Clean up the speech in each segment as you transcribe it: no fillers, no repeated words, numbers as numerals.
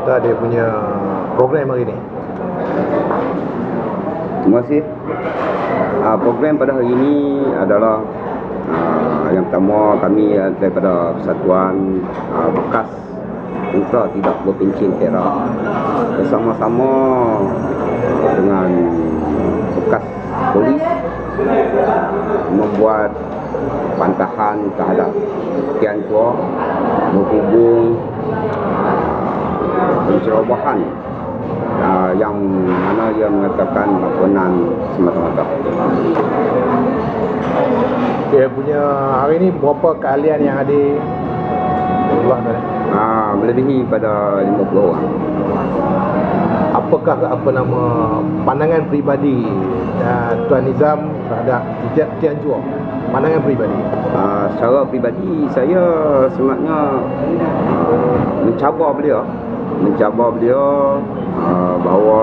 berita dia punya program hari ni. Terima kasih. Program pada hari ini adalah yang pertama, kami daripada Persatuan Bekas Tentera Tidak Berpencen Perak bersama-sama dengan bekas polis membuat bantahan terhadap Tian Chua berhubung pencerobohan yang mana ia mengatakan lakonan semata-mata. Dia punya hari ni berapa keahlian yang ada keluar tadi? Melebihi pada 50 orang. Apakah pandangan peribadi Tuan Nizam terhadap Tian Chua? Pandangan peribadi. Secara peribadi saya sebenarnya mencabar beliau bahawa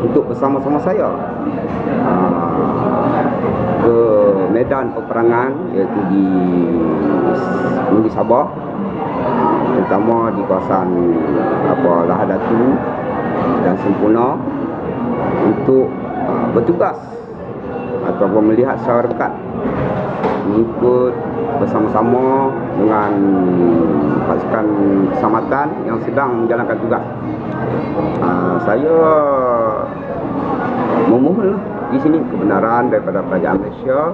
untuk bersama-sama saya ke medan peperangan, iaitu di Sabah, terutama di kawasan Lahadatu dan Sempurna, untuk bertugas ataupun melihat secara dekat, mengikut bersama-sama dengan pasukan keselamatan yang sedang menjalankan tugas. Saya memohon di sini kebenaran daripada kerajaan Malaysia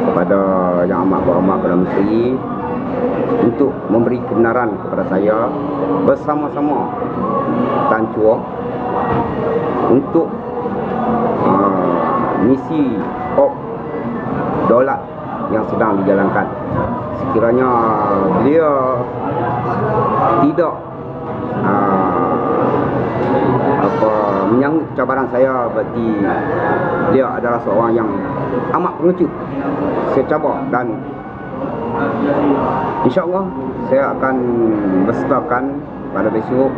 kepada Yang Amat Berhormat Perdana Menteri untuk memberi kebenaran kepada saya bersama-sama Tan Chua untuk misi daulat yang sedang dijalankan. Sekiranya beliau tidak menyambut cabaran saya, berarti beliau adalah seorang yang amat pengecut. Saya cabar, dan insya-Allah saya akan bersertakan pada besok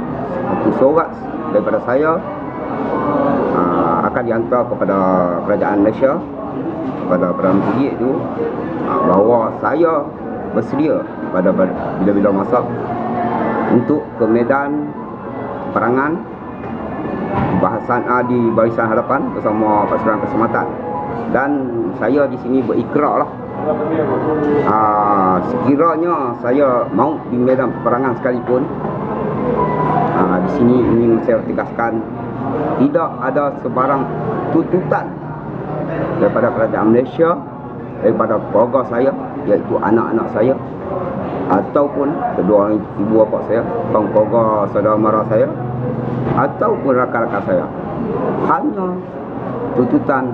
satu surat daripada saya akan dihantar kepada kerajaan Malaysia, kepada Perdana Menteri itu, bahawa saya bersedia pada bila-bila masa untuk ke medan perangan di barisan hadapan bersama pasukan keselamatan. Dan saya di sini berikrar lah, sekiranya saya mau di medan peperangan sekalipun, di sini ingin saya tegaskan, tidak ada sebarang tuntutan daripada kerajaan Malaysia, daripada keluarga saya, iaitu anak-anak saya ataupun kedua orang ibu bapa saya, keluarga saudara mara saya ataupun rakan-rakan saya. Hanya tuntutan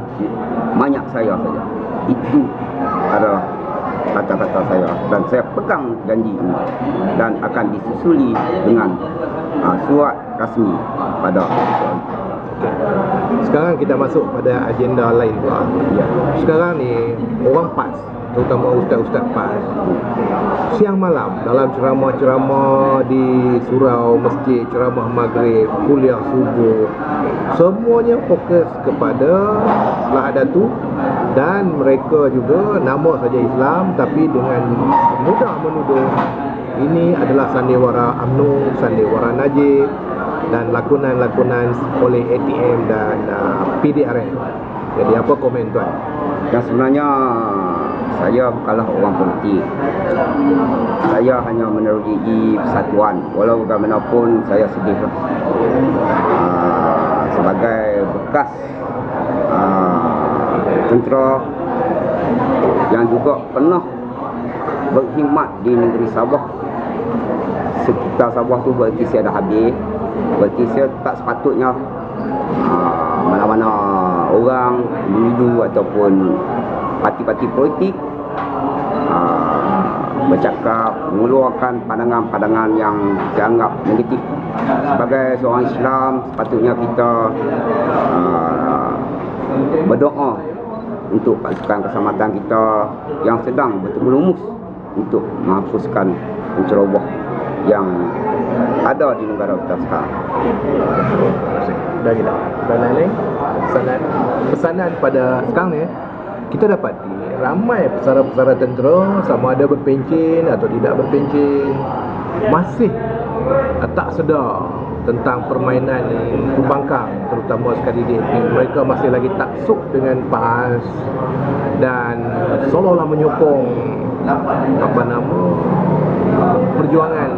manyak saya saja. Itu adalah kata-kata saya, dan saya pegang janji ini, dan akan disusuli dengan surat rasmi pada soal. Sekarang kita masuk pada agenda lain pula. Sekarang ni orang PAS, terutama ustaz-ustaz PAS, siang malam dalam ceramah-ceramah di surau, masjid, ceramah maghrib, kuliah subuh, semuanya fokus kepada Lahadatu, dan mereka juga nama saja Islam tapi dengan mudah menuduh ini adalah sandiwara UMNO, sandiwara Najib dan lakonan-lakonan oleh ATM dan PDRM. Jadi apa komen tuan? Dan sebenarnya saya bukanlah orang politik. Saya hanya menerogi persatuan. Walau bagaimanapun saya sedih sebagai bekas tentera yang juga pernah berkhidmat di negeri Sabah. Sekitar Sabah tu berarti saya dah habis. Berarti saya tak sepatutnya mana-mana orang, individu ataupun parti-parti politik bercakap, mengeluarkan pandangan-pandangan yang dianggap negatif. Sebagai seorang Islam, sepatutnya kita berdoa untuk pasukan keselamatan kita yang sedang berterumus untuk menghapuskan penceroboh yang ada di negara kita sekarang. Dah gila. Pesanan pada sekarang ni, kita dapati ramai pesara-pesara tentera, sama ada berpencen atau tidak berpencen, masih tak sedar tentang permainan pembangkang, terutama sekali DAP. Mereka masih lagi taksub dengan PAS dan seolah-olah menyokong perjuangan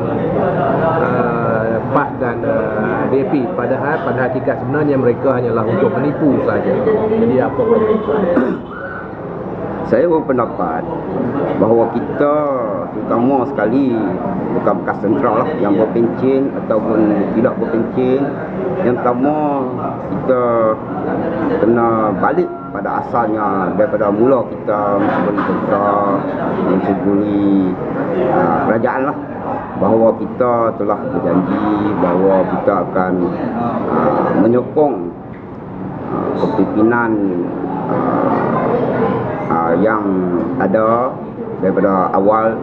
PAS dan DAP, padahal pada hakikat sebenarnya mereka hanyalah untuk menipu saja. Jadi apa pendapat? Saya berpendapat bahawa kita terutama sekali bukan bekas tentera lah yang berpencen ataupun tidak berpencen. Yang pertama, kita kena balik pada asalnya daripada mula kita mencuburi tentera, mencuburi kerajaan lah, bahawa kita telah berjanji bahawa kita akan menyokong kepimpinan yang ada daripada awal,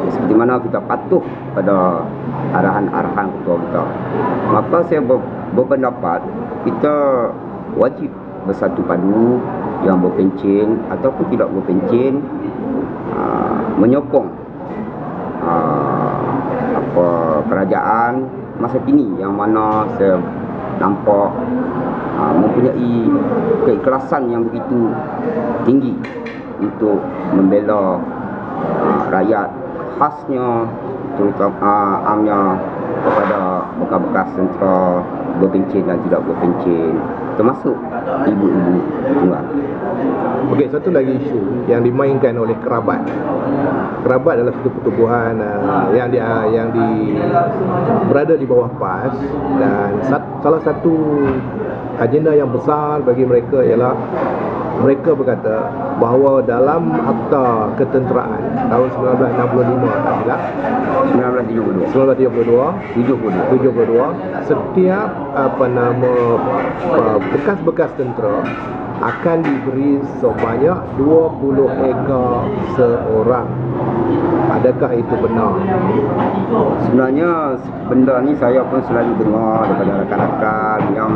seperti mana kita patuh pada arahan-arahan ketua kita. Maka saya berpendapat kita wajib bersatu padu, yang berpencen ataupun tidak berpencen, menyokong kerajaan masa kini yang mana saya nampak mempunyai keikhlasan yang begitu tinggi untuk membela rakyat, khasnya terutama amnya kepada bekas-bekas tentera berpencen dan tidak berpencen, termasuk ibu-ibu tunggal. Okey, satu lagi isu yang dimainkan oleh kerabat. Kerabat adalah satu pertubuhan yang berada di bawah PAS, dan salah satu agenda yang besar bagi mereka ialah mereka berkata bahawa dalam Akta Ketenteraan tahun 1965 tak silap, 1972 setiap bekas-bekas tentera akan diberi sebanyak 20 ekar seorang. Adakah itu benar? Sebenarnya benda ni saya pun selalu dengar daripada rakan-rakan yang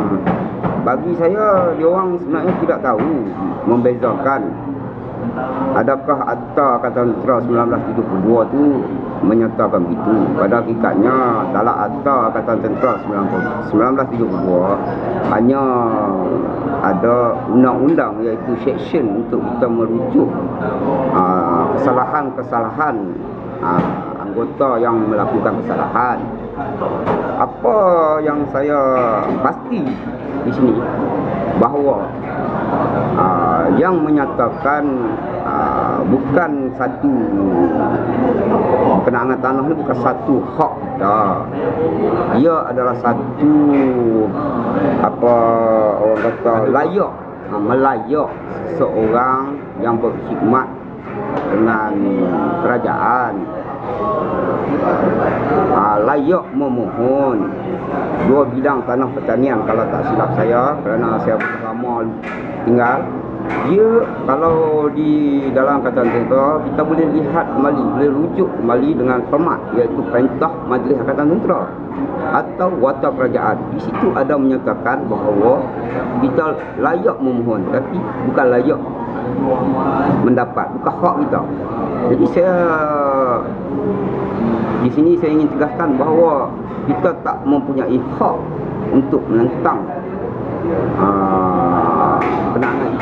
bagi saya diorang sebenarnya tidak tahu membezakan adakah Akta Tentera 1972 tu menyatakan begitu. Pada hakikatnya dalam Akta Tentera 1972 hanya ada undang-undang, iaitu section untuk kita merujuk kesalahan-kesalahan anggota yang melakukan kesalahan. Apa yang saya pasti di sini bahawa yang menyatakan bukan satu kenangan tanah ni bukan satu hak kita. Ia adalah satu orang kata layak, melayak seorang yang berkhidmat dengan kerajaan, layak memohon dua bidang tanah pertanian kalau tak silap saya, kerana saya bersama tinggal. Dia kalau di dalam Angkatan Tentera kita boleh lihat kembali, boleh rujuk kembali dengan format, iaitu Perintah Majlis Angkatan Tentera atau Watak Kerajaan. Di situ ada menyatakan bahawa kita layak memohon, tapi bukan layak mendapat, bukan hak kita. Jadi di sini saya ingin tegaskan bahawa kita tak mempunyai hak untuk menentang kenangan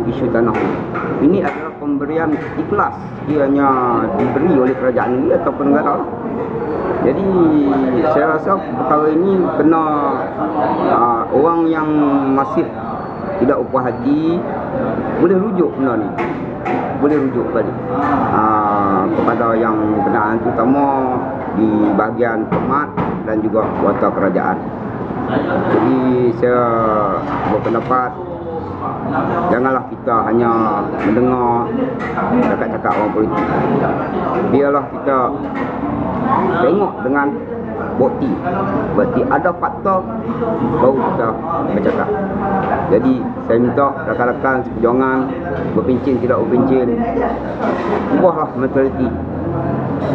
isu tanah. Ini adalah pemberian ikhlas, ianya diberi oleh kerajaan ini ataupun negara. Jadi saya rasa perkara ini kena orang yang masih tidak upah hati boleh rujuk benda ni, boleh rujuk balik kepada yang kenaan, terutama di bahagian Pemat dan juga Watak Kerajaan. Jadi saya berpendapat janganlah kita hanya mendengar cakap-cakap orang politik. Biarlah kita tengok dengan bukti. Berarti ada fakta baru kita bercakap. Jadi saya minta rakan-rakan seperjuangan, berpencen tidak berpencen, ubahlah mentaliti.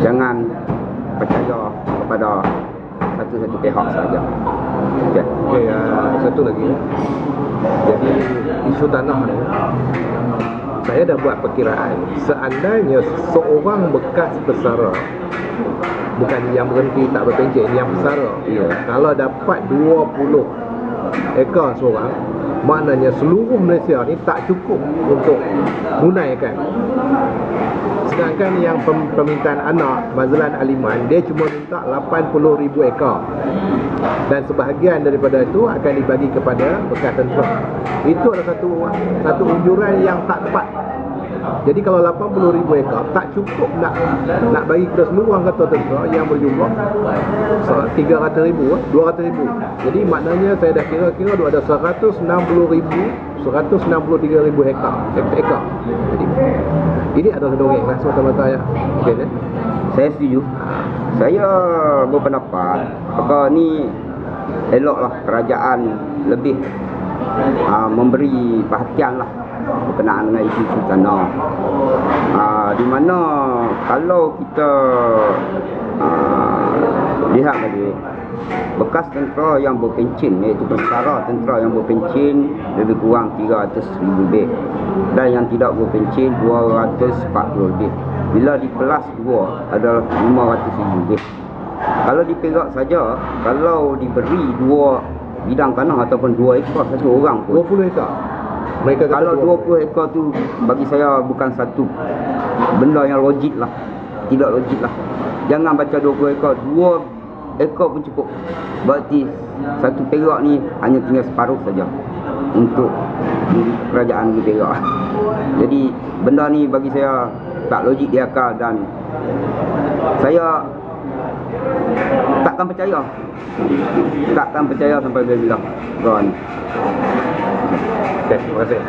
Jangan percaya kepada satu-satu pihak saja. Okey, satu lagi. Jadi isu tanah ni, saya dah buat perkiraan, seandainya seorang bekas pesara bukan yang berhenti tak berpencen, yang bersara. Ya. Kalau dapat 20 ekar seorang, maknanya seluruh Malaysia ni tak cukup untuk menunaikan. Sedangkan yang permintaan anak Mazlan Aliman, dia cuma minta 80,000 ekar. Dan sebahagian daripada itu akan dibagi kepada bekas tentera. Itu adalah satu unjuran yang tak tepat. Jadi kalau 80,000 ekar tak cukup nak bagi kepada seluruh angkatan tentera yang berjumlah 300,000, 200,000. Jadi maknanya saya dah kira-kira ada 163,000 ekar. Jadi ini adalah dongeng lah semata-mata ya. Okay, ya? Saya setuju. Saya berpendapat perkara ni eloklah kerajaan lebih memberi perhatian lah berkenaan dengan isu-isu tanah. Di mana kalau kita lihat tadi, bekas tentera yang berpencen, iaitu pesara tentera yang berpencen lebih kurang 300,000 lebih, dan yang tidak berpencen 240 lebih. Bila dipelas dua adalah 500,000 lebih. Kalau di Perak saja, kalau diberi 2 bidang tanah ataupun 2 ekar satu orang pun, 20 ekar. Mereka kata kalau 20 ekar tu bagi saya bukan satu benda yang logik lah. Tidak logik lah. Jangan baca 20 ekar, 2 ekar pun cukup. Berarti satu Perak ni hanya tinggal separuh saja untuk kerajaan di Perak. Jadi benda ni bagi saya tak logik di akal, dan saya takkan percaya sampai bila-bila. Okay, terima kasih.